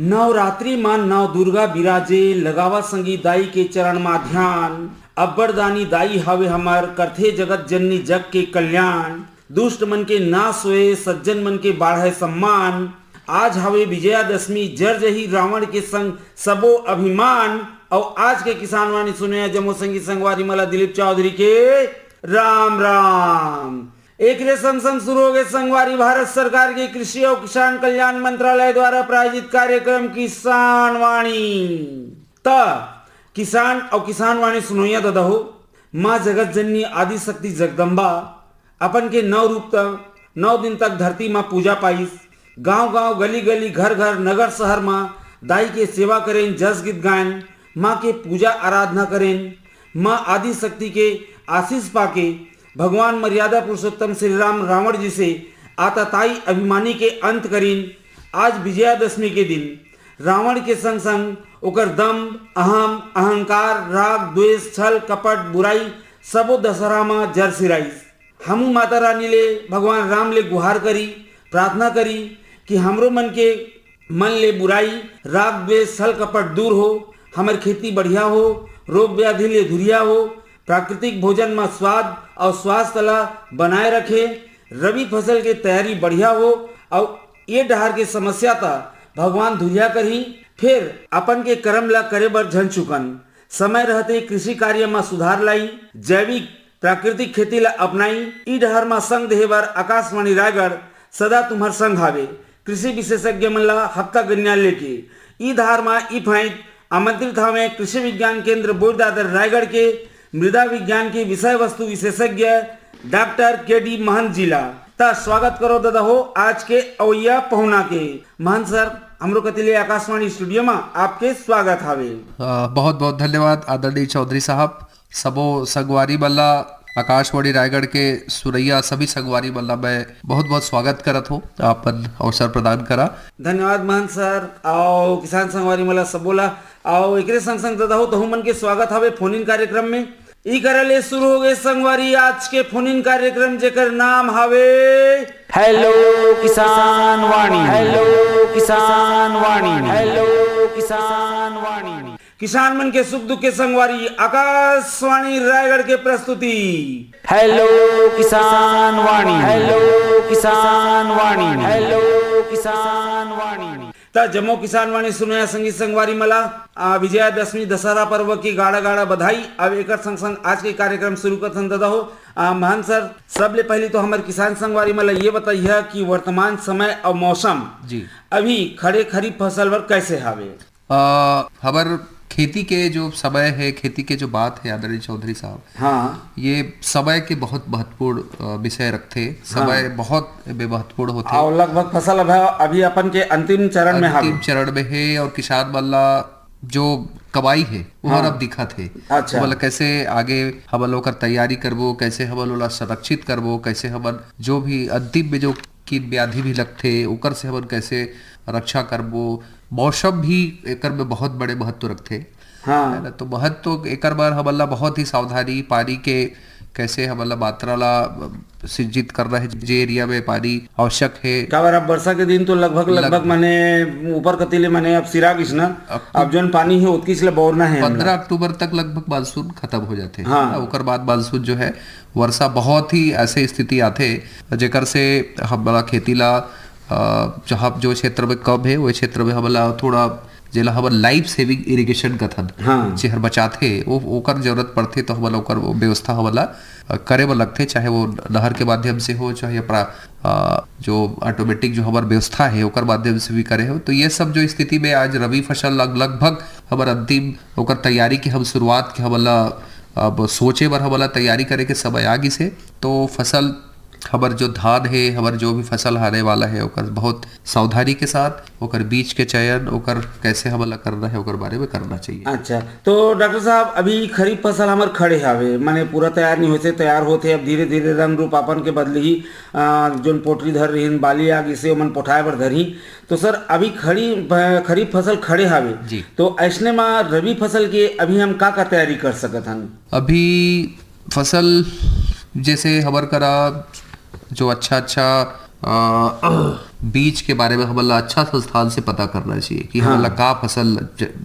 नवरात्रि मां नव दुर्गा बिराजे, लगावा संगी दाई के चरण मा ध्यान। अब्बड़ दानी दाई हवे हमर, करथे जगत जननी जग के कल्याण। दुष्ट मन के नाश होए, सज्जन मन के बाढ़े सम्मान। आज हवे विजयादशमी, जर जही रावण के संग सबो अभिमान। और आज के किसान वाणी सुने जमो संगी संगवारी मला दिलीप चौधरी के राम राम। एक संग संग शुरू हो गए संगवारी भारत सरकार के कृषि और किसान कल्याण मंत्रालय द्वारा प्रायोजित कार्यक्रम किसान वाणी। किसान और किसान वाणी सुनोया दादा हो। माँ जगत जननी आदि शक्ति जगदम्बा अपन के 9 रूप तक 9 दिन तक धरती माँ पूजा पाइस। गांव गांव गली गली घर घर नगर शहर माँ दाई के सेवा करें, जस गीत गायन, माँ के पूजा आराधना करें। माँ आदि शक्ति के आशीष पाके भगवान मर्यादा पुरुषोत्तम श्री राम रावण जी से आतताई अभिमानी के अंत करीन। आज विजयादशमी के दिन रावण के संग संग ओकर दम्भ, अहम, अहंकार, राग, द्वेष, छल, कपट, बुराई सबो दशहरा में जर सिराइस। हमू माता रानी ले भगवान राम ले गुहार करी, प्रार्थना करी कि हमरो मन ले बुराई, राग, द्वेष, छल, कपट दूर हो, हमार खेती बढ़िया हो, रोग व्याधि ले धुरिया हो, प्राकृतिक भोजन में स्वाद और स्वास्थ्य ला बनाए रखे, रबी फसल के तैयारी बढ़िया हो और ये डहार के समस्या था भगवान धुरिया करही। फिर अपन के कर्म ला करे बर झन चुकन, समय रहते कृषि कार्य में सुधार लाई, जैविक प्राकृतिक खेती ला अपनाई। ई डहार में संग देहे बर आकाशवाणी रायगढ़ सदा तुम्हार संग हावे। कृषि विशेषज्ञ मन ला हफ्ता गन्या लेके ई धार में ई फाइट आमंत्रित हवे कृषि विज्ञान केंद्र बोरदादर रायगढ़ के मृदा विज्ञान के विषय वस्तु विशेषज्ञ डॉक्टर के.डी. महंत जिला। ता स्वागत करो दादा हो आज के अवैया पहुना के। महंत सर हमरो कतिले आकाशवाणी स्टूडियो में आपके स्वागत हावे। बहुत बहुत धन्यवाद आदरणीय चौधरी साहब। सबो संगवारी बल्ला आकाशवाणी रायगढ़ के सुरैया सभी संगवारी बल्ला मैं बहुत बहुत स्वागत करत हो, आपन अवसर प्रदान करा। धन्यवाद महंत सर। आओ किसान संगवारी मला सब बोला आओ एकरे संग संग दादा हो तो मन के स्वागत हवे फोन इन कार्यक्रम में। ई करले शुरू हो गए संगवारी आज के फोन इन कार्यक्रम जेकर नाम हवे हेलो किसान वाणी। हेलो किसान वाणी। हेलो किसान वाणी। किसान मन के सुख दुख के संगवारी आकाशवाणी रायगढ़ के प्रस्तुति हेलो किसान वाणी। हेलो किसान वाणी। हेलो किसान वाणी। ता जमो किसान वाणी सुनया संगी संगवारी मला विजयादशमी दशहरा पर्व की गाड़ा गाड़ा बधाई। अब एक संग संग आज के कार्यक्रम शुरू कर दादा हो। महंत सर सबले पहले तो हमारे किसान संगवारी मला ये बताइए कि वर्तमान समय और मौसम जी अभी खड़े खरीफ फसल पर कैसे हावे। हमार खेती के जो समय है, खेती के जो बात है आदरणीय चौधरी साहब, हाँ ये समय के बहुत महत्वपूर्ण विषय रखते। समय बहुत महत्वपूर्ण होते और लगभग फसल अभी अपन के अंतिम चरण में है और किसान वाला जो कमाई है वो अब दिखत है। अच्छा। मतलब कैसे आगे हम लोग का तैयारी करबो, कैसे हम लोग संरक्षित करबो, कैसे हम जो भी अंतिम में जो कीट व्याधि भी लगते ओकर से हम कैसे रक्षा करबो। मौसम भी एकर में बहुत बड़े महत्व रखते। हाँ। है ना, तो महत्व एकर बार हमला बहुत ही सावधानी पानी के कैसे हमला मात्रा ला सिंचित कर रहे जे एरिया में पानी आवश्यक है। काबर अब वर्षा के दिन तो लगभग माने ऊपर कतीले माने अब सिरागिस ना, अब जोन पानी है उतकी से बोरना है। 15 अक्टूबर तक लगभग मानसून खत्म हो जाते हैं। हाँ। ओकर बाद मानसून जो है वर्षा बहुत ही ऐसे स्थिति आते जेकर से हमारा खेती ला जहाँ जो क्षेत्र में कम है वो क्षेत्र में हमला थोड़ा जेला हमर लाइफ सेविंग इरिगेशन कथन हाँ। जेहर बचाथे वो ओकर जरूरत पड़थे तो हमला ओकर व्यवस्था हमला करे बर लगथे, चाहे वो नहर के माध्यम से हो चाहे जो ऑटोमेटिक जो हमार व्यवस्था है ओकर माध्यम से भी करे हो। तो ये सब जो स्थिति में आज रबी फसल लगभग हमार अंतिम ओकर तैयारी की हम शुरुआत के हमला अब सोचे बर हमला तैयारी करे के समय आगी से। तो फसल हमार जो धान है, हमार जो भी फसल आने वाला है ओकर बहुत सावधानी के साथ ओकर बीज के चयन ओकर कैसे हमला करना है ओकर बारे में करना चाहिए। अच्छा, तो डॉक्टर साहब अभी खरीफ फसल हमार खड़े हावे, माने पूरा तैयार नहीं होते, तैयार होते अब धीरे धीरे रंग रूप अपन के बदले ही जोन पोटरी धर रही बाली आग इसे मन पोठाए बर धरी। तो सर अभी खरीफ फसल खड़े हावे जी। तो ऐसने में रबी फसल के अभी हम का तैयारी कर सकत हन? अभी फसल जैसे हमार करा जो अच्छा बीज के बारे में हमारा अच्छा संस्थान से पता करना चाहिए कि हमारा का फसल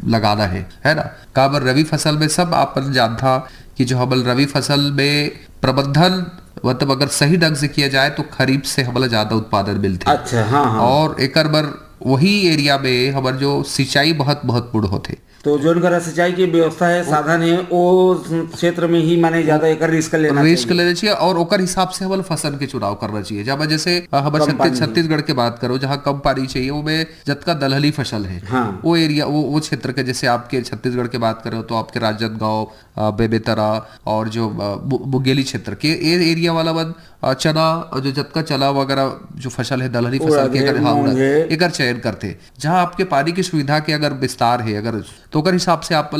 लगाना है ना। का बर रबी फसल में सब आपन जानता कि जो हमारे रबी फसल में प्रबंधन मतलब अगर सही ढंग से किया जाए तो खरीफ से हमारा ज्यादा उत्पादन मिलते। अच्छा, हाँ हाँ। और एक बार वही एरिया में हमारे जो सिंचाई बहुत महत्वपूर्ण होते, तो जोन करा सिंचाई की व्यवस्था है साधन है वो क्षेत्र में ही माने ज्यादा एक रिस्क लेना चाहिए और ओकर हिसाब से हमारे फसल के चुनाव करना चाहिए। जब जैसे हमारे छत्तीसगढ़ के बात करो जहाँ कम पानी चाहिए वो में जतका दलहली फसल है, हाँ। वो एरिया वो क्षेत्र के, जैसे आपके छत्तीसगढ़ के बात करो तो आपके राजनांदगांव, बेमेतरा और जो मुंगेली क्षेत्र के एरिया वाला बन चना जो जतका चना वगैरह जो फसल है दलहनी फसल के एक चयन करते जहाँ आपके पानी की सुविधा के अगर विस्तार है अगर तो अगर हिसाब से आप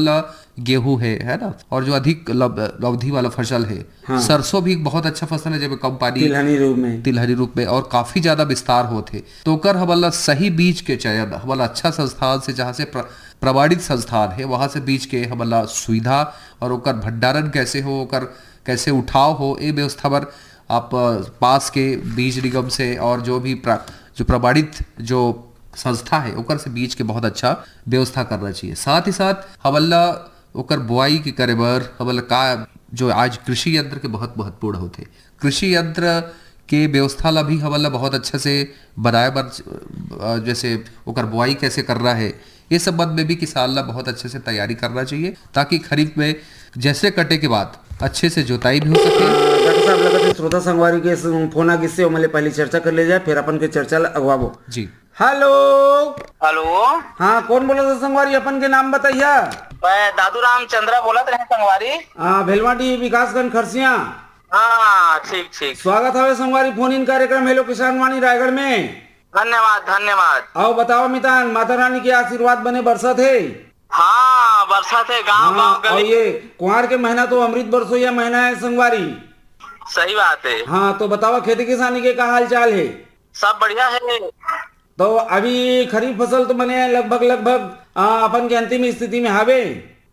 गेहूं है ना। और जो अधिक अवधि वाला फसल है, हाँ। सरसों भी बहुत अच्छा फसल है जब कम पानी तिलहनी रूप में और काफी ज्यादा विस्तार होते तो कर हमारा सही बीज के चयन हमारा अच्छा संस्थान से जहाँ से प्रमाणित संस्थान है वहां से बीज के हमारा सुविधा और ओकर भंडारण कैसे हो ओकर कैसे उठाव हो ये व्यवस्था पर आप पास के बीज निगम से और जो भी जो प्रमाणित जो संस्था है ओकर से बीज के बहुत अच्छा व्यवस्था करना चाहिए। साथ ही साथ हमारा ओकर बुआई के करे बर हमारा का जो आज कृषि यंत्र के बहुत महत्वपूर्ण होते, कृषि यंत्र के व्यवस्था ला भी हमारा बहुत अच्छे से बनाए बर जैसे ओकर बुआई कैसे करना है ये संबंध में भी किसान ला बहुत अच्छे से तैयारी करना चाहिए ताकि खरीफ में जैसे कटे के बाद अच्छे से जोताई भी हो सके। डॉक्टर साहब लगा श्रोता संगवारी के फोन आ किससे हमारे पहले चर्चा कर ले जाए फिर अपन के चर्चा अगवाबो जी। हेलो हेलो, हाँ कौन बोला था संगवारी? अपन के नाम बताइए। मैं दादूराम चंद्रा बोला रहे संगवारी। भेलवाटी विकासगंज खरसिया। हाँ ठीक ठीक, स्वागत है संगवारी फोन इन कार्यक्रम हेलो किसान वाणी रायगढ़ में। धन्यवाद धन्यवाद। आओ बताओ मितान, माता रानी के आशीर्वाद बने बरसात है? हाँ बरसात है गाँव गाँव और ये कुंवार के महीना तो अमृत बरसो या महीना है संगवारी। सही बात है। हाँ तो बताओ खेती किसानी के क्या हाल चाल है? सब बढ़िया है। तो अभी खरीफ फसल तो बने लगभग अपन के अंतिम स्थिति में हावे।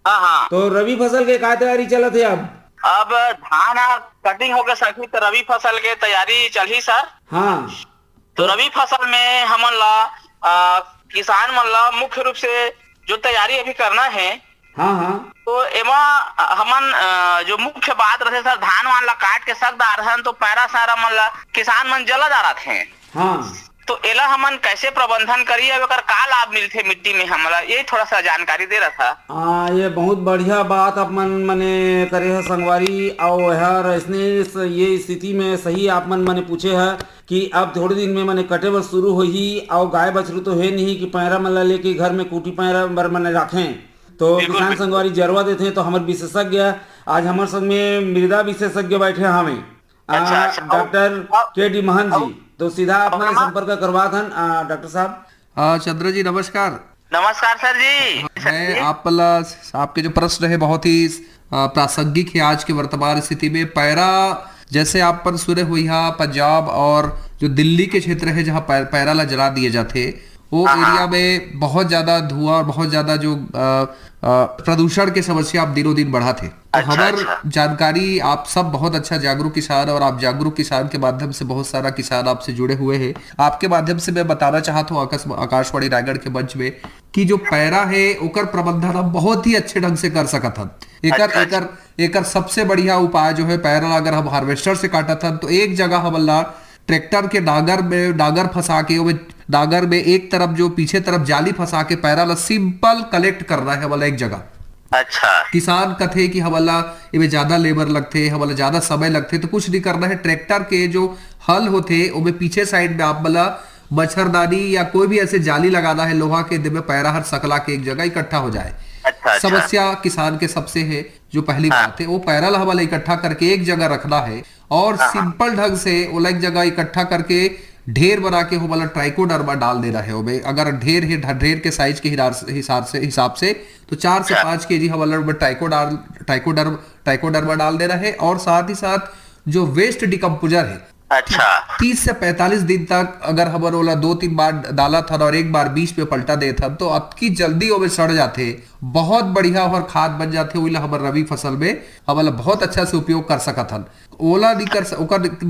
हाँ, तो रबी फसल के क्या तैयारी चलत है? अब धान कटिंग होकर सकी तो रबी फसल के तैयारी चली सर। हाँ तो रबी फसल में हमन ला किसान मन ला मुख्य रूप से जो तैयारी अभी करना है, हाँ हाँ, तो एमा हमन जो मुख्य बात रहे सर धान वान ला काट के सक दार हन तो पैरा सारा मन ला किसान मन जला जा रहा थे। हाँ तो एला हमन कैसे प्रबंधन करिए अगर का लाभ मिलते मिट्टी में हमारा ये थोड़ा सा जानकारी दे रहा था। ये बहुत बढ़िया बात अपन मने करे है संगवारी। और यार इसने ये स्थिति में सही आप मने पूछे है कि अब थोड़े दिन में मने कटे बर शुरू हो ही और गाय बछरू तो है नहीं कि पैरा मन लेके घर में कूटी पैरा बर मने रखें। तो किसान संगवारी जरवा देते हैं। तो हमारे विशेषज्ञ आज हमारे संग में मृदा विशेषज्ञ बैठे हमें डॉक्टर के डी महन जी। तो सीधा अपना संपर्क करवा था डॉक्टर साहब। चंद्र जी नमस्कार। नमस्कार सर जी। मैं आपके जो प्रश्न है बहुत ही प्रासंगिक है आज के वर्तमान स्थिति में। पैरा जैसे आप पर सुने हुई पंजाब और जो दिल्ली के क्षेत्र है जहाँ पैरा ला जला दिए जाते वो एरिया में बहुत ज्यादा धुआं और बहुत ज्यादा जो प्रदूषण के समस्या आप दिनों दिन बढ़ा थे। तो हमारी जानकारी आप सब बहुत अच्छा जागरूक किसान और आप जागरूक किसान के माध्यम से बहुत सारा किसान आपसे जुड़े हुए हैं। आपके माध्यम से मैं बताना चाहता हूँ आकाशवाणी रायगढ़ के मंच में कि जो पैरा है ओकर प्रबंधन हम बहुत ही अच्छे ढंग से कर सकत हन। एकर सबसे बढ़िया उपाय जो है पैरा अगर हम हार्वेस्टर से काटत हन तो एक जगह हमला ट्रैक्टर के डागर फंसा के डागर में एक तरफ जो पीछे तरफ जाली फंसा के पैरा ला सिंपल कलेक्ट करना है वाला एक जगह। अच्छा, किसान कथे कि हमारा इमे ज्यादा लेबर लगते हमारा ज्यादा समय लगते तो कुछ नहीं करना है। ट्रैक्टर के जो हल होते उनमें पीछे साइड में आप वाला मच्छरदानी या कोई भी ऐसे जाली लगाना है लोहा के में पैरा हर सकला के एक जगह इकट्ठा हो जाए। अच्छा। समस्या किसान के सबसे है जो पहली बात है, वो पैरा ला वाला इकट्ठा करके एक जगह रखना है और सिंपल ढंग से वो एक जगह इकट्ठा करके ढेर बना के वो वाला ट्राइकोडर्मा डाल देना है। वो अगर ढेर है, ढेर के साइज के हिसाब से तो 4 से 5 केजी वाला ट्राइकोडर्मा डाल देना है। और साथ ही साथ जो वेस्ट डिकम्पोजर है, अच्छा 30 से 45 दिन तक अगर हमर ओला 2-3 बार डाला था और एक बार बीच पे पलटा दे था तो अबकी जल्दी ओमे सड़ जाते, बहुत बढ़िया और खाद बन जाते। ओला हमर रबी फसल में हमला बहुत अच्छा से उपयोग कर सकत हन। ओला नहीं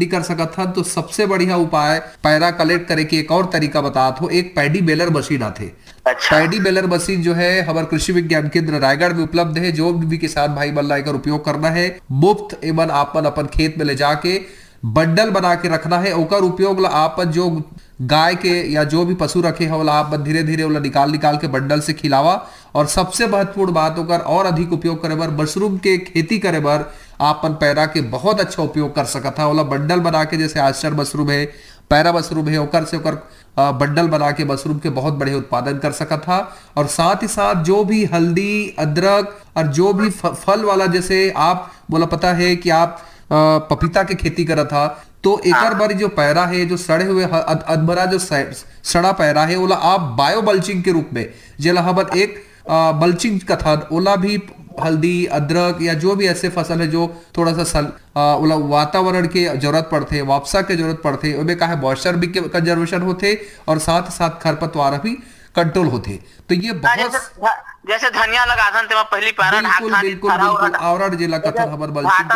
कर सकत हन तो सबसे बढ़िया उपाय पैरा कलेक्ट करे के एक और तरीका बतात हो, एक पैडी बेलर मशीन आथे। अच्छा पैडी बेलर मशीन जो है हमारे कृषि विज्ञान केंद्र रायगढ़ में उपलब्ध है। जो भी किसान भाई बल्ला एकर उपयोग करना है, मुफ्त एवं आपन अपन खेत में ले जाके बंडल बना के रखना है। ओकर उपयोग ला आप जो गाय के या जो भी पशु रखे है वाला आप धीरे धीरे वाला निकाल के बंडल से खिलावा। और सबसे महत्वपूर्ण बात होकर और अधिक उपयोग करे बर मशरूम के खेती करे बर आपन पैरा के बहुत अच्छा उपयोग कर सकता है। वाला बंडल बना के, जैसे आस्टर मशरूम है, पैरा मशरूम है, ओकर से ओकर बंडल बना के मशरूम के बहुत बड़े उत्पादन कर सकता था। और साथ ही साथ जो भी हल्दी, अदरक और जो भी फल वाला, जैसे आप बोला पता है कि आप पपीता के खेती करा था, तो एकर बारी जो पैरा है, जो सड़े हुए अधमरा जो सड़ा पैरा है, ओला आप बायो बल्चिंग के रूप में जेला हमर एक बल्चिंग का था, ओला भी हल्दी, अदरक या जो भी ऐसे फसल है जो थोड़ा सा ओला वातावरण के जरूरत पड़ते, वापसा के जरूरत पड़ते, ओमे का है मॉइस्चर भी कंजर्वेशन होते और साथ ही साथ खरपतवार भी कंट्रोल होते। तो ये बहुत जैसे धनिया लगाथन तेमा पहली पैरा बिल्कुल आवरण जिला कथन हमर बल्चिंग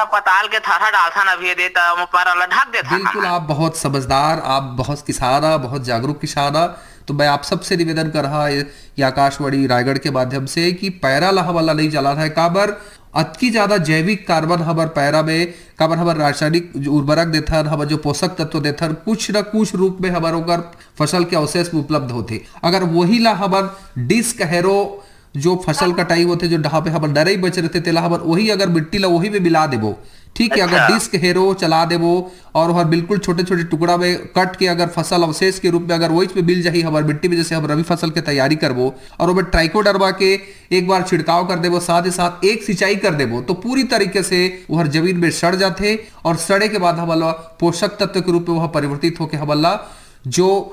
पताल के थारा डालथन अभी देता पैरा ला ढक देता। बिल्कुल आप बहुत समझदार, आप बहुत किसान, बहुत जागरूक किसान। तो मैं आप सबसे निवेदन कर रहा है ये आकाशवाणी रायगढ़ के माध्यम से कि पैरा ला वाला नहीं चला है काबर अति ज्यादा जैविक कार्बन हमार पैरा में, काबर हमार रासायनिक उर्वरक देथा, हमार जो पोषक तत्व देथा कुछ न कुछ रूप में हमार ओकर फसल के अवशेष में उपलब्ध होते। अगर वही ला हमार डिस्क हैरो जो फसल कटाई होते, जो डहा पे हमार डरे बच रहते, तेला हमार वही अगर मिट्टी ला वही में मिला देबो, ठीक है। अगर डिस्क हेरो चला देबो और वह बिल्कुल छोटे छोटे टुकड़ा में कट के अगर फसल अवशेष के रूप में अगर वही पे मिल जाही हमारे मिट्टी में, जैसे हम रबी फसल के तैयारी करबो और वो ट्राइकोडर्मा के एक बार छिड़काव कर देबो, साथ ही साथ एक सिंचाई कर देबो, तो पूरी तरीके से वह जमीन में सड़ जाते और सड़े के बाद हमारा पोषक तत्व के रूप में वह परिवर्तित होकर हमारा जो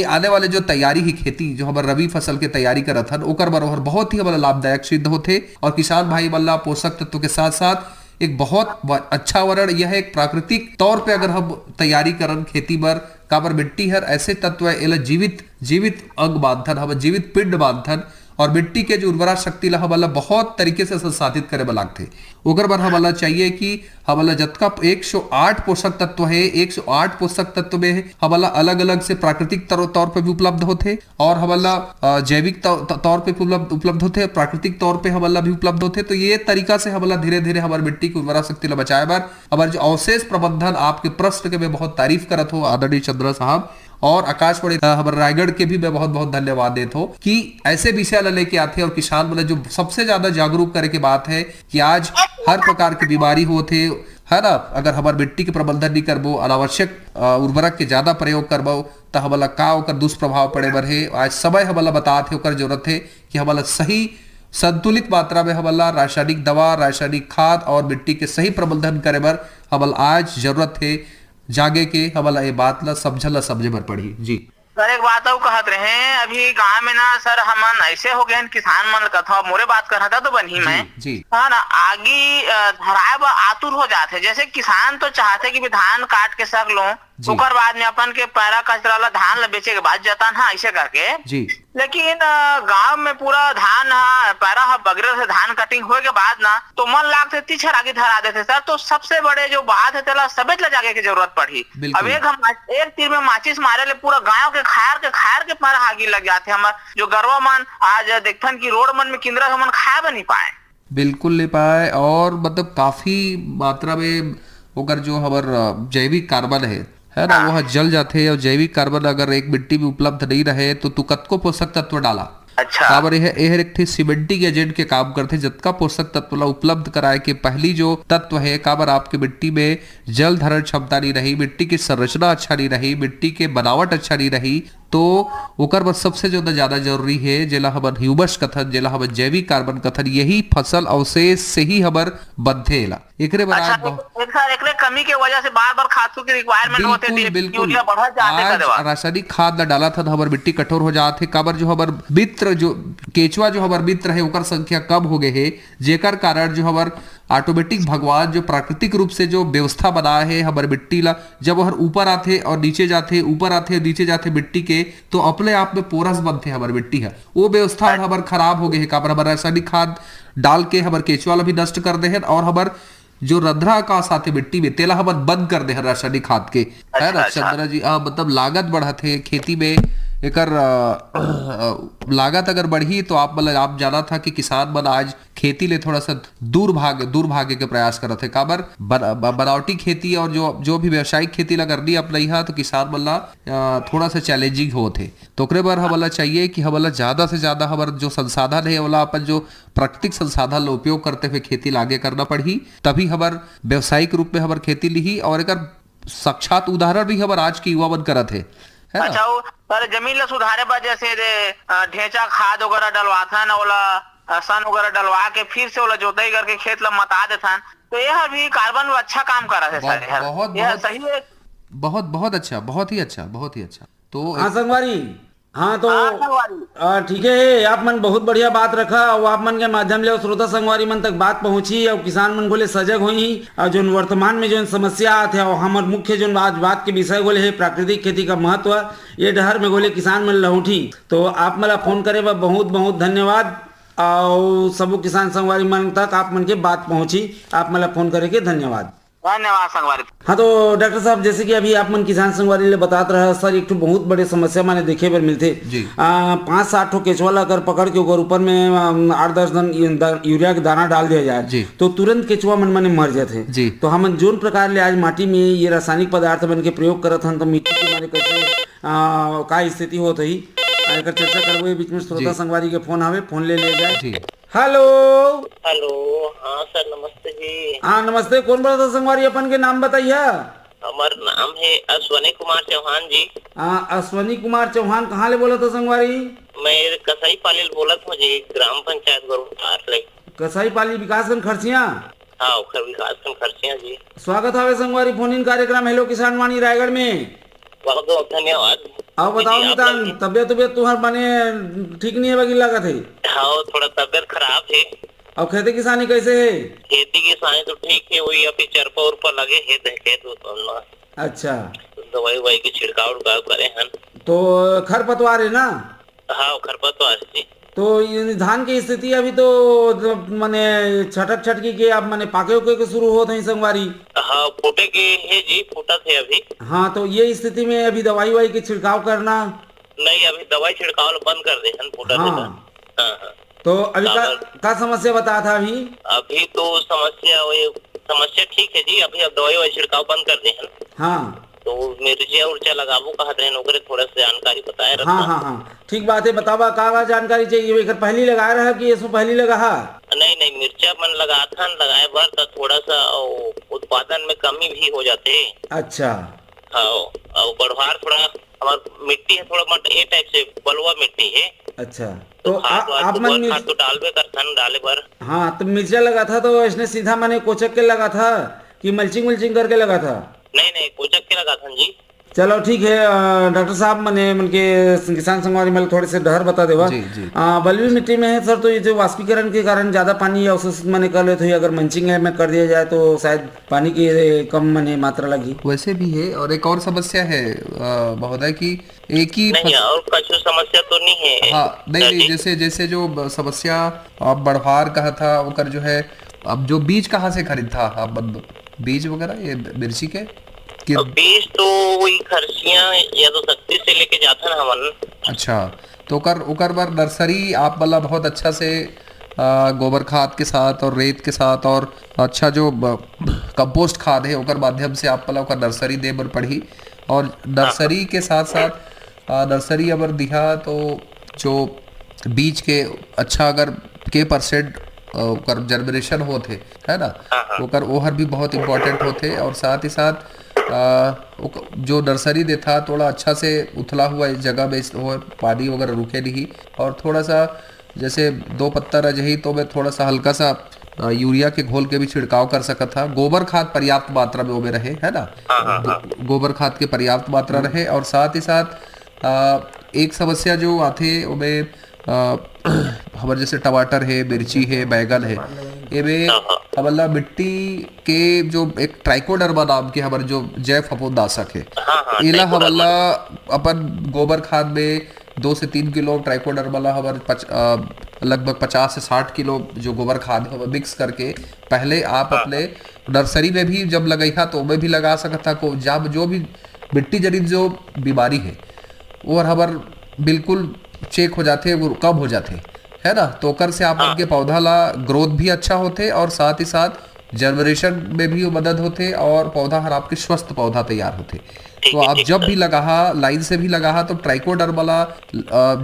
आने वाले जो तैयारी ही खेती जो हमारे रबी फसल के तैयारी करत हन ओकर बर बहुत ही हमारा लाभदायक सिद्ध होते। और किसान भाई बल्ला पोषक तत्व के साथ साथ एक बहुत अच्छा वरण यह एक प्राकृतिक तौर पे अगर हम तैयारी करन खेती बर, काबर मिट्टी हर ऐसे तत्व है जीवित अंग बांधन, हम जीवित पिंड बांधन और मिट्टी के जो उर्वरा शक्ति ला हमला बहुत तरीके से संसाधित करे लागथे। ओकर बर हमला चाहिए कि हमला जतका 108 पोषक तत्व है, 108 पोषक तत्व में हमला अलग अलग से प्राकृतिक तौर पे भी उपलब्ध होते और हमला जैविक तौर पे उपलब्ध होते, प्राकृतिक तौर पे हमला भी उपलब्ध होते। तो ये तरीका से हमला धीरे धीरे हमारी मिट्टी की उर्वरा शक्ति ला बचाए बार हमारे जो अवशेष प्रबंधन आपके प्रश्न के मैं बहुत तारीफ करत हो आदरणीय चंद्रा साहब और आकाशवाणी हमारे रायगढ़ के भी मैं बहुत बहुत धन्यवाद देता हूँ कि ऐसे विषय लेके आते और किसान मतलब जो सबसे ज्यादा जागरूक करे की बात है कि आज हर प्रकार की बीमारी होते है ना। अगर हमारे मिट्टी के प्रबंधन नहीं करबो, अनावश्यक उर्वरक के ज्यादा प्रयोग करबो तो हमला का ओकर दुष्प्रभाव पड़े बर है। आज समय हमला बताते ओकर जरूरत है कि हमला सही संतुलित मात्रा में हमला रासायनिक दवा, रासायनिक खाद और मिट्टी के सही प्रबंधन करे बर हमला आज जरूरत है जागे के हमला ये बात ला समझे बर पड़ी। जी सर एक बात और कहत रहे अभी गांव में ना सर हमन ऐसे हो गए किसान मन कथा मोरे बात कर रहा था तो बनी मैं जी हाँ ना आगे धराए बर आतुर हो जाते। जैसे किसान तो चाहते कि धान काट के सक लो ओकर बाद में अपन के पैरा कचरा ला धान ला बेचे के बाद जतन हाँ ऐसे करके जी। लेकिन गांव में पूरा धान पैरा बगरे से धान कटिंग होए के बाद ना तो मन लागते तीछर आगे धरा देते सर। तो सबसे बड़े जो बात है तेला सबेत ला जागे की जरूरत पड़ी। अब एक तीर में माचिस मारे ले पूरा गाँव के खायर के पैरा आगे लग जाते। हमार जो गरवा मन आज देखथन की रोड मन में किंदरा हमन खाए भी नहीं पाए, बिल्कुल नहीं पाए। और मतलब काफी मात्रा में अगर जो हमार जैविक कार्बन है ना वह जल जाते और जैविक कार्बन अगर एक मिट्टी में उपलब्ध नहीं रहे तो तू कतको पोषक तत्व डाला। अच्छा काबर यह एक ठी सीमेंटिंग एजेंट के काम करते जतका पोषक तत्व ला उपलब्ध कराए के पहली जो तत्व है काबर आपके मिट्टी में जल धारण क्षमता नहीं रही, मिट्टी की संरचना अच्छा नहीं रही, मिट्टी के बनावट अच्छा नहीं रही तो ओकर बर सबसे ज्यादा जरूरी है जेला हमन ह्यूमस कथन, जेला हमन जैविक कार्बन कथन, यही फसल अवशेष से ही हमर बंधेला। एकरे बर आज एकरे कमी के वजह से बार बार खाद की रिक्वायरमेंट होते यूरिया बढ़त जाते आज रासायनिक खाद ला डाला था हमर मिट्टी कठोर हो जात है। काबर जो हमर मित्र जो केचुआ जो हमर मित्र है ओकर संख्या कम हो गए है, जेकर कारण जो हमर ऑटोमेटिक भगवान जो प्राकृतिक रूप से जो व्यवस्था बनाए है हमर मिट्टी ला, जब हर ऊपर आते और नीचे जाते, ऊपर आते और नीचे जाते मिट्टी के, तो अपने आप में पोरस बनते हमर मिट्टी है, वो व्यवस्था हमर खराब हो गए है। काबर हमर रासायनिक खाद डाल के हमर केचुआ ला भी नष्ट कर दे है और हमर जो रंध्रा का साथे मिट्टी में तेला हमन बंद कर दे हैं रासायनिक खाद के, है ना चंद्रा जी। मतलब लागत बढ़ाते खेती में, एकर लागत अगर बढ़ी तो आप जाना था कि किसान मन आज खेती ले थोड़ा सा दूर भागे के प्रयास करत है। काबर बनावटी खेती और जो भी व्यावसायिक खेती ला करनी अपना यहाँ तो किसान मन ला थोड़ा सा चैलेंजिंग होत है। तो ओकरे बर हमला चाहिए कि हमला ज्यादा से ज्यादा हमार जो संसाधन है वाला अपन जो प्राकृतिक संसाधन ला उपयोग करते हुए खेती लागे करना पड़ी, तभी हमार व्यावसायिक रूप में हमार खेती लिही। और एकर साक्षात उदाहरण भी हमार आज के युवा मन करत है। अच्छा सर जमीन ला सुधारे बर जैसे ढेंचा खाद वगैरह डलवाथन, ओला सन वगैरह डलवा के फिर से ओला जोताई करके खेत ला मता देथन, तो यह भी कार्बन अच्छा काम करत है सर। यह सही है, बहुत अच्छा, बहुत ही अच्छा। तो हाँ संगवारी, हाँ तो ठीक है, आप मन बहुत बढ़िया बात रखा और आप मन के माध्यम ले श्रोता संगवारी मन तक बात पहुंची और किसान मन बोले सजग हुई और जो वर्तमान में जो समस्या आते और हमार मुख्य जो आज बात के विषय बोले है प्राकृतिक खेती का महत्व, ये डहर में बोले किसान मन लौटी। तो आप मला फोन करे बा बहुत बहुत धन्यवाद और सब किसान संगवारी मन तक आप मन के बात पहुंची, आप मला फोन करे के धन्यवाद संगवारी। हाँ तो डॉक्टर साहब जैसे कि अभी आप मन किसान संगवारी ले बताते रहा सर, एक तो बहुत बड़े समस्या माने देखे पर मिलते 5-7 ठो केचुआ ला अगर पकड़ के ऊपर में 8-10 दिन यूरिया के दाना डाल दिया जाए तो तुरंत केचुआ मन माने मर जाते। तो हम जोन प्रकार ले आज माटी में ये रासायनिक पदार्थ बन के प्रयोग करत हन तो मिट्टी के माने कैसे का स्थिति होत ही एकर चर्चा करबो। बीच में श्रोता संगवारी के फोन आवे, फोन ले जाए। हेलो हाँ सर नमस्ते जी। हाँ नमस्ते, कौन बोला था संगवारी, अपन के नाम बताइए। हमारा नाम है अश्वनी कुमार चौहान जी। अश्वनी कुमार चौहान, कहाँ ले बोला था संगवारी? मैं कसाई पाली बोलत हूँ जी, ग्राम पंचायत गोरखपुर। कसाई पाली विकासखंड खरसिया। हाँ विकासखंड खरसिया जी। स्वागत है संगवारी फोन इन कार्यक्रम हेलो किसान वाणी रायगढ़ में। बहुत बहुत धन्यवाद। अब बताओ किसान, तबियत तुम्हार माने ठीक नहीं है बगी लागत है? हाँ थोड़ा तबियत खराब है। और खेती किसानी कैसे है? खेती किसानी तो ठीक है, वही अभी चरपा उरपा लगे है खेत। अच्छा, दवाई की छिड़काव उड़काव करे हैं। तो खरपतवार है ना? हाँ खरपतवार जी। तो ये धान की स्थिति अभी तो माने छटकी के अब माने पाके के शुरू होते हैं संगवारी। हाँ फूटे के है जी, फूटा थे अभी। हाँ तो ये स्थिति में अभी दवाई की छिड़काव करना नहीं, अभी दवाई छिड़काव बंद कर दे फूटा। हाँ तो अभी का समस्या बता था अभी तो समस्या ठीक है जी। अभी अब दवाई छिड़काव बंद कर दे। हाँ तो मिर्चा उर्चा लगाबो कहते हैं, ओकरे थोड़ा सा जानकारी बताए रहा। हाँ ठीक बात है, बतावा का जानकारी चाहिए। एक पहली लगा रहा है कि इसमें पहली लगा है? नहीं मिर्चा मन लगाए बार तो थोड़ा सा उत्पादन में कमी भी हो जाते। अच्छा हाँ, और बढ़वार थोड़ा हमारी मिट्टी है थोड़ा ये टाइप से बलुआ मिट्टी है। अच्छा तो आप मन तो डाले पर। हाँ तो मिर्चा लगा था तो इसने सीधा मैंने कोचक के लगा था कि मल्चिंग करके लगा था? नहीं कोचक के लगा था जी। चलो ठीक है डॉक्टर साहब, मैंने मन के किसान संगवारी में थोड़े से डहर बता देवा। बलुई मिट्टी में है सर, तो ये जो वाष्पीकरण के कारण ज्यादा पानी अवशोषित मैंने कर लेते, अगर मंचिंग में कर दिया जाए तो शायद पानी की कम मैंने मात्रा लगी। वैसे भी है और एक और समस्या है महोदय की एक ही नहीं और कुछ समस्या तो नहीं है। हाँ नहीं जैसे जो समस्या बढ़वार कहा था वो जो है, अब जो बीज कहाँ से खरीद था आप बीज वगैरह ये मिर्ची के बीज तो वही खर्चियां या तो शक्ति से लेके जाता ना हमन। अच्छा तो ओकर बार नर्सरी आप वाला बहुत अच्छा से गोबर खाद के साथ और रेत के साथ और अच्छा जो कंपोस्ट खाद है ओकर माध्यम से आप वाला ओकर नर्सरी दे बर पड़ी। और नर्सरी के साथ साथ नर्सरी अगर दिखा तो जो बीज के अच्छा अगर के % ओकर जर्मिनेशन होते है ना, ओकर ओहर भी बहुत इम्पोर्टेंट होते। और साथ ही साथ जो नर्सरी दे था थोड़ा अच्छा से उथला हुआ इस जगह में हो, पानी वगैरह रुके नहीं, और थोड़ा सा जैसे 2 पत्ता रह ही तो मैं थोड़ा सा हल्का सा यूरिया के घोल के भी छिड़काव कर सका था। गोबर खाद पर्याप्त मात्रा में वो में रहे, है ना। गोबर खाद के पर्याप्त मात्रा रहे, और साथ ही साथ एक समस्या जो आते वो हमारे जैसे टमाटर है, मिर्ची है, बैगन है, ये में हमारा मिट्टी के जो एक ट्राइकोडर्मा नाम के हमारे जो जैव फफूंदनाशक है, इला हमारा अपन गोबर खाद में 2 से 3 किलो ट्राइकोडर्मा हमारे लगभग 50 से 60 किलो जो गोबर खाद है मिक्स करके पहले आप अपने नर्सरी में भी जब लगाई था तो मैं भी लगा सकता को, जब जो भी मिट्टी जनित जो बीमारी है वो हमार बिल्कुल चेक हो जाते, वो कम हो जाते, है ना। तो कर से आप उनके पौधा ला ग्रोथ भी अच्छा होते, और साथ ही साथ जर्मिनेशन में भी मदद होते, और पौधा हर आपके स्वस्थ पौधा तैयार होते। तो आप जब भी लगा लाइन से भी लगा तो ट्राइकोडर्मा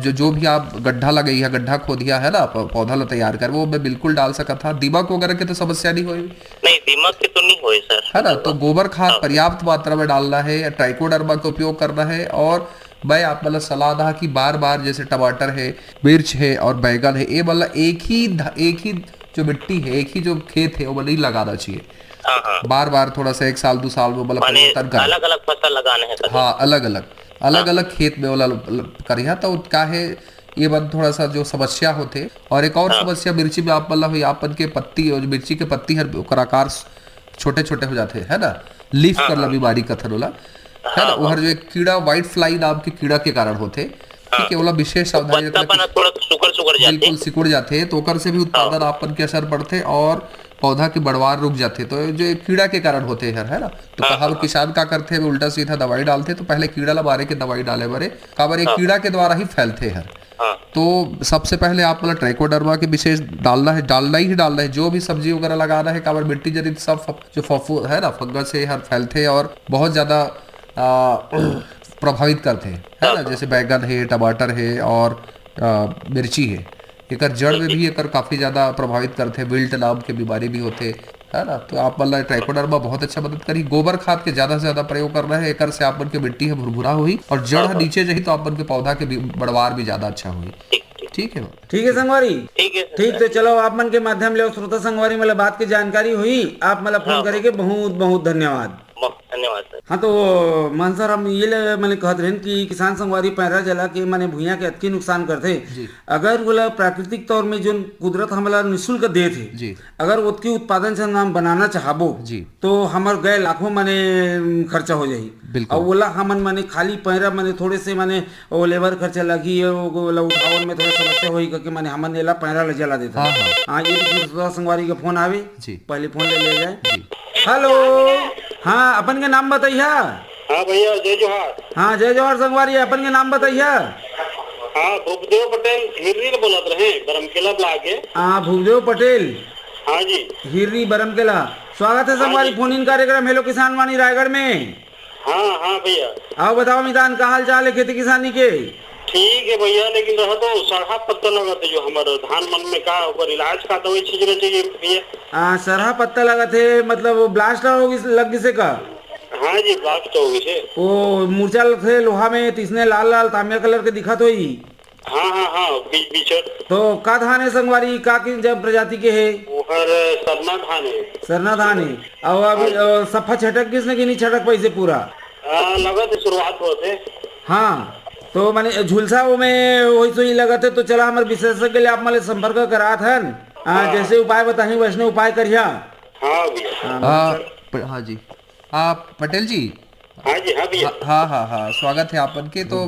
जो भी आप गड्ढा लगाई है, गड्ढा खोदिया है ना पौधा ला तैयार कर, वो मैं बिल्कुल डाल सका था। दीमक वगैरह की तो समस्या नहीं हुई? नहीं, दीमक की तो नहीं हुई सर, है ना। तो गोबर खाद पर्याप्त मात्रा में डालना है, ट्राइकोडर्मा का उपयोग करना है, और मैं आप मतलब सलाह दा कि बार बार जैसे टमाटर है, मिर्च है और बैगन है, ये मतलब एक ही जो मिट्टी है, एक ही जो खेत है वो नहीं लगाना चाहिए। बार बार थोड़ा सा 1 साल 2 साल में मतलब परिवर्तन कर, अलग अलग फसल लगाने हैं। हाँ, अलग अलग खेत में वाला करिया तो क्या है ये बन थोड़ा सा जो समस्या होते। और एक और समस्या मिर्ची में आप मतलब आपन के पत्ती और मिर्ची के पत्ती हर आकार छोटे छोटे हो जाते हैं ना, लीफ कर बीमारी कथन होला, है ना। वह जो एक कीड़ा व्हाइट फ्लाई नाम के कीड़ा के कारण होते, ठीक है, वो विशेष सावधानी बिल्कुल सिकुड़ जाते, तो ओकर से भी उत्पादन आपन के असर पड़ते और पौधा के बढ़वार रुक जाते। तो जो एक कीड़ा के कारण होते हैं, है ना। तो कहा किसान का करते हैं उल्टा सीधा दवाई डालते, तो पहले कीड़ा ला मारे के दवाई डाले बरे काबर एक कीड़ा के द्वारा ही फैलते हैं। तो सबसे पहले आप मतलब ट्राइकोडर्मा के विशेष डालना है। जो भी सब्जी वगैरह लगाना है काबर मिट्टी जनित सब जो फफू है ना फंगस से हर फैलते और बहुत ज्यादा प्रभावित करते हैं, है ना। जैसे बैगन है, टमाटर है और मिर्ची है, एक जड़ में भी एक काफी ज्यादा प्रभावित करते हैं, विल्ट नाम के बीमारी भी होते, है ना। तो आप मतलब ट्राइकोडर्मा बहुत अच्छा मदद करी। गोबर खाद के ज्यादा से ज्यादा प्रयोग करना है, एक से आपन के मिट्टी है भुरभुरा हुई और जड़ नीचे जही तो आपन के पौधा के बढ़वार भी ज्यादा अच्छा हुई। ठीक है संगवारी, ठीक। तो चलो आप मन के माध्यम ले श्रोता संगवारी मतलब बात की जानकारी हुई, आप मतलब फोन करे के बहुत बहुत धन्यवाद। धन्यवाद। हाँ, तो मान सर हम ये मैंने कहते रहे कि किसान संगवारी पैरा जला के माने भूया के अति नुकसान करते। अगर बोला प्राकृतिक तौर में जो कुदरत हमारा निःशुल्क दे थे, अगर उसकी उत्पादन से नाम बनाना चाहबो तो हमार गए लाखों माने खर्चा हो जाही। और बोला हमन माने खाली पैरा माने थोड़े से माने वो लेबर खर्चा लगी उठावन में थोड़ा समस्या हुई करके माने हमन एला पैरा ले जला देता। हाँ, ये तो संगवारी का फोन आवे, पहले फोन ले जाए। हेलो, हाँ, अपन के नाम बताइया। हाँ भैया, जय जोहार। हाँ, जय जोहार संगवारी, अपन के नाम बताइया। हाँ, भूपदेव पटेल हिरनी बोलत रहे बरमकेला ब्लॉक के। हाँ, भूपदेव पटेल। हाँ जी, हिरनी बरमकेला। स्वागत है संगवारी फोन इन कार्यक्रम हेलो किसान वाणी रायगढ़ में। हाँ भैया। आओ बताओ मितान का हाल चाल है खेती किसानी के? ठीक है भैया, लेकिन रहा तो सरहा पत्ता लगा थे जो हमारे धान मन में का ऊपर इलाज का दवाई छींचना चाहिए भैया। सरहा पत्ता लगा थे मतलब वो ब्लास्ट लग गई से का? हाँ जी, ब्लास्ट हो गई से। वो मूर्छा थे लोहा में तीसने लाल लाल तांबा कलर के दिखा तो ही। हाँ, बीचर। तो का धान है संगवारी, का की जब प्रजाति के है? सरना धान है। सरना धान है। और अभी सफा छटक किसने की नहीं छटक पैसे पूरा लगा थे शुरुआत होते। हाँ, तो माने झुलसा में वही सही लगा थे। तो चला हमारे विशेषज्ञ ले आप माले संपर्क करा था, जैसे उपाय बताही वैसने उपाय करिया। हाँ जी, आप पटेल जी। हाँ जी, हाँ भैया। हाँ, स्वागत है आपन के। तो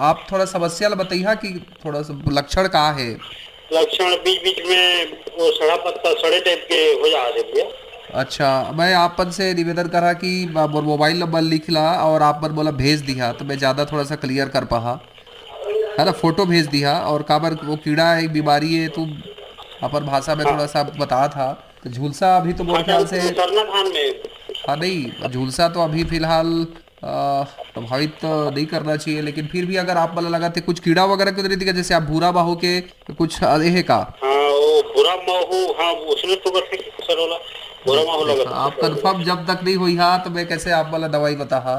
आप थोड़ा समस्या बताइए कि थोड़ा सा लक्षण का है? लक्षण बीच में वो सड़ा पत्ता सड़े टाइप के हो जा रहे भैया। अच्छा, मैं आपन से निवेदन करा कि मोबाइल नंबर लिख ला और आप बोला भेज दिया तो मैं ज्यादा थोड़ा सा क्लियर कर पा, है ना। फोटो भेज दिया और काबर वो कीड़ा एक बीमारी है तो अपन भाषा में थोड़ा सा बता था। तो झुलसा अभी तो मेरे ख्याल से हाँ नहीं, झुलसा तो अभी फिलहाल प्रभावित तो नहीं करना चाहिए, लेकिन फिर भी अगर आप मतलब लगाते कुछ कीड़ा वगैरह को दिखा, जैसे आप भूरा बाहू के कुछ है का? हाँ, वो भूरा बाहू, हाँ उसने तो बुरा माहौल लगत आप कंफर्म जब तक नहीं हुई हा तो मैं कैसे आप वाला दवाई बता हा।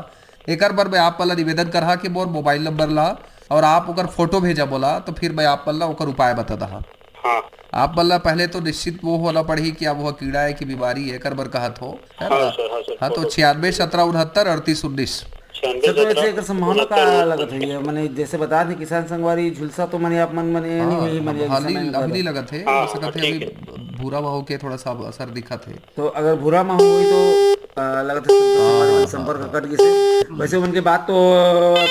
एक बार मैं आप वाला निवेदन करा कि मोर मोबाइल नंबर ला और आप ओकर फोटो भेजा बोला तो फिर मैं आप वाला ओकर उपाय बता दहा। हाँ आप वाला पहले तो निश्चित वो होना पड़ी कि अब वह कीड़ा है कि बीमारी है कर बर कहत हो है ना। हाँ सर हाँ तो 96 17 69 38 19। सर तो ऐसे एक संभावना का लगत है मैंने जैसे बता थे किसान संगवारी झुलसा तो मने आप मन मने नहीं मने अभी लगत है हो सकत है अभी भूरा माहो के थोड़ा सा असर दिखत है। तो अगर भूरा माहो हुई तो लगत है संगवारी संपर्क कट गए से वैसे उनके बात तो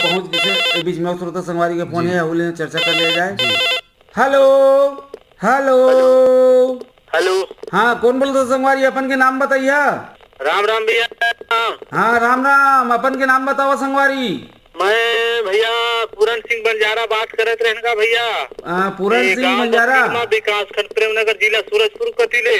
पहुंच गए बीच में श्रोता संगवारी के फोन है उन्हें चर्चा कर लिया जाए। हेलो हेलो हेलो हाँ कौन बोलते संगवारी अपन के नाम बताइए। राम राम भैया। हाँ राम राम अपन के नाम बताओ संगवारी। मैं भैया पूरन सिंह बंजारा बात करत रहन का भैया। पूरन सिंह बंजारा विकास खंड प्रेमनगर जिला सूरजपुर कतिले।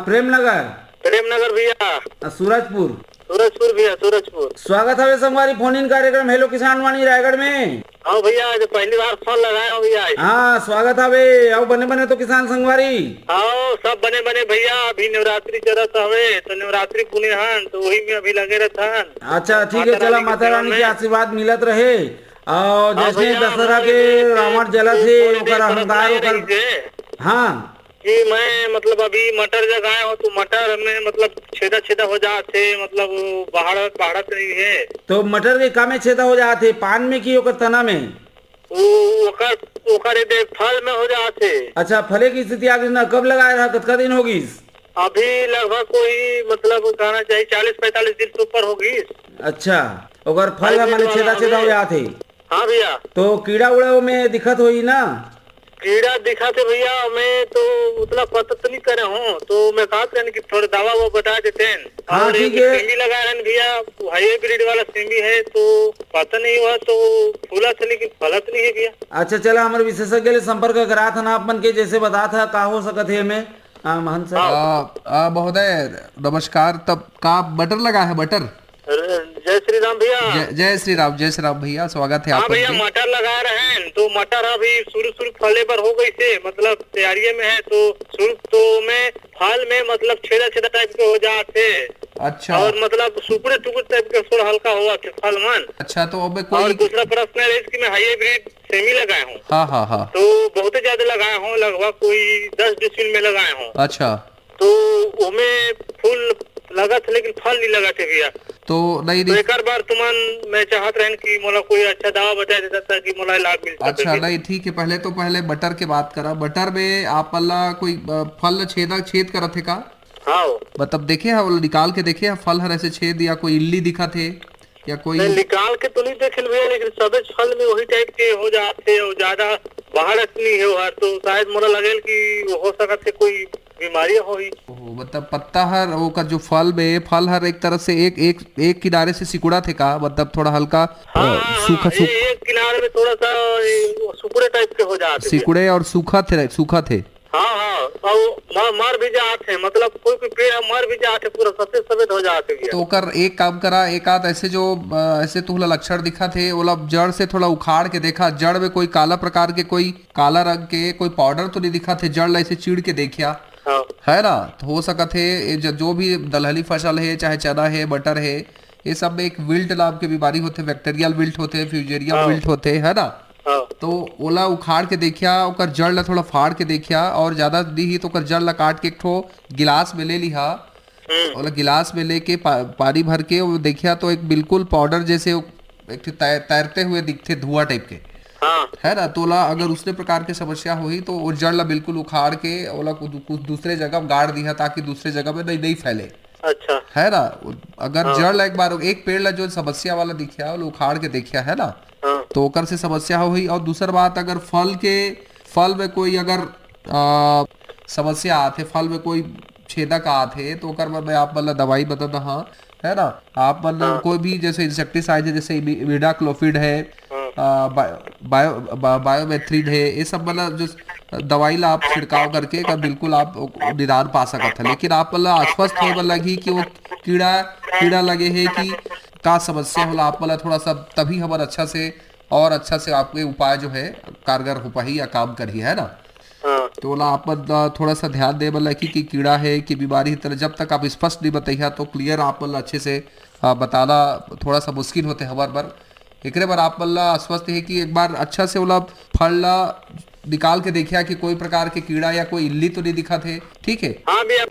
प्रेमनगर भैया सूरजपुर भैया सूरजपुर। स्वागत है संगवारी फोन इन कार्यक्रम हेलो किसान वाणी रायगढ़ में। हाँ भैया आज पहली बार फोन लगाए हो भैया। हाँ स्वागत है आओ बने बने तो किसान संगवारी। हाँ सब बने बने भैया अभी नवरात्रि चलत हवे तो नवरात्रि पुण्य हन तो वही में अभी लगे रहन। अच्छा ठीक है चला माता रानी के आशीर्वाद मिलत रहे और जैसे दशहरा के रावण जलत है ओकर अहंकार ओकर। हाँ कि मैं मतलब अभी मटर जगाए हो तो मटर में मतलब छेदा हो जाते मतलब बाढ़त नहीं है। तो मटर के कामे छेदा हो जाते पान में की ओकर तना में ओकर फल में हो जाते। अच्छा फले की स्थिति आगे ना कब लगाए रहा कितना दिन होगी। अभी लगभग कोई मतलब कहना चाहिए 40-45 दिन से ऊपर होगी। अच्छा ओकर फल मैंने छेदा हो जाते। हाँ भैया तो कीड़ा उड़ा में दिक्कत हुई ना। कीड़ा दिखाते भैया मैं तो उतना पता तो नहीं करे हूँ तो मैं कहा था कि थोड़ा दवा वो बता देते हैं। हाँ ठीक है सेमी लगाए हैं भैया हाईब्रिड वाला सेमी है तो पता नहीं हुआ तो फूला था लेकिन फलत नहीं है भैया। अच्छा चला हमारे विशेषज्ञ से संपर्क करा था ना अपन के जैसे बता था का हो सकत है हमें। महंत सर महोदय नमस्कार। तब का बटर लगा है बटर। जय श्री राम भैया। जय श्री राम भैया स्वागत है। हाँ भैया मटर लगा रहे हैं तो मटर अभी शुरू फले पर हो गई से मतलब तैयारी में है तो शुरू तो में फल में मतलब छेदा टाइप के हो जाते। अच्छा और मतलब सुपड़े टाइप के थोड़ा हल्का हुआ फल मन। अच्छा तो अब कोई और दूसरा प्रश्न है कि मैं हाईब्रिड सेमी लगाए हूँ। हाँ तो बहुत ज्यादा लगाए हूँ लगभग कोई 10 डिसमिल में लगाए हूँ। अच्छा तो उसमें फूल लगा था लेकिन फल नहीं लगा थे भैया। तो नहीं तो एक बार तुमन मैं चाहत रहन कि मोला कोई अच्छा दवा बता देता ताकि मोला लाभ मिल सके। अच्छा नहीं ठीक है पहले बटर के बात करा। बटर में आप अल्लाह कोई फल छेद करा थे का। हाँ मतलब देखे है वो निकाल के देखे फल हर ऐसे छेद या कोई इल्ली दिखा थे या कोई निकाल के तो नहीं देखे भैया लेकिन सब फल में वही टाइप के हो जाते और ज्यादा बाहर नहीं है तो शायद मोला लगे कि हो सकता है कोई बीमारी हुई। मतलब पत्ता हर वो का जो फल हर एक तरह से एक किनारे से सिकुड़ा थे का मतलब थोड़ा हल्का सूखा एक किनारे में थोड़ा सा सुकुड़े टाइप के हो जाते सिकुड़े और सूखा थे। हाँ मर भी जाते मतलब कोई पेड़ मर भी जाते पूरा सफेद हो जाते। तो कर एक काम करा एक आध ऐसे जो ऐसे तुहला लक्षण दिखा थे ओला जड़ से थोड़ा उखाड़ के देखा जड़ में कोई काला प्रकार के कोई काला रंग के कोई पाउडर तो नहीं दिखा थे जड़ ऐसे चीड़ के देखिया है ना। तो हो सकता है जो भी दलहनी फसल है चाहे चना है मटर है ये सब में एक विल्ट नाम के बीमारी होते बैक्टीरियल विल्ट होते फ्यूजेरियम विल्ट होते है ना। तो ओला उखाड़ के देखिया ओकर जड़ ला थोड़ा फाड़ के देखिया और ज्यादा दी तो ओकर जड़ ला काट के एक ठो गिलास में ले लिहा ओला गिलास में लेके पानी भर के वो देखिया तो एक बिल्कुल पाउडर जैसे एक तैरते हुए दिखते धुआं टाइप के है ना। तो अगर उसने प्रकार की समस्या हुई तो वो जड़ ला बिल्कुल उखाड़ के ओला कुछ दूसरे जगह गाड़ दिया ताकि दूसरे जगह में नहीं फैले। अच्छा है ना। अगर जड़ ला एक बार एक पेड़ ला जो समस्या वाला दिखा वो उखाड़ के देखिया है ना तो ओकर से समस्या हुई। और दूसर बात अगर फल में कोई अगर समस्या आते फल में कोई छेदक आते तो ओकर मैं आप मतलब दवाई बता दहा है ना। आप मतलब कोई भी जैसे इंसेक्टिसाइड है जैसे इमिडाक्लोपिड है बायोमेथ्रिन है ये सब मतलब जो दवाई ला आप छिड़काव करके बिल्कुल आप निदान पा सकते हैं। लेकिन आप मतलब आश्वस्त हो लगी कि वो कीड़ा लगे है कि का समस्या होला आप मतलब थोड़ा सा तभी हमारे अच्छा से आपके उपाय जो है कारगर हो पाही या काम करी है ना। तो बोला आप थोड़ा सा ध्यान दे बोला कि कीड़ा है कि बीमारी है, तरह जब तक आप स्पष्ट नहीं बताइए तो क्लियर आप बोला अच्छे से बताना थोड़ा सा मुश्किल होते हमार बार। एक बार आप बोला आश्वस्त है कि एक बार अच्छा से बोला फल निकाल के देखिया कि कोई प्रकार के कीड़ा या कोई इल्ली तो नहीं दिखा थे। ठीक है हाँ भैया।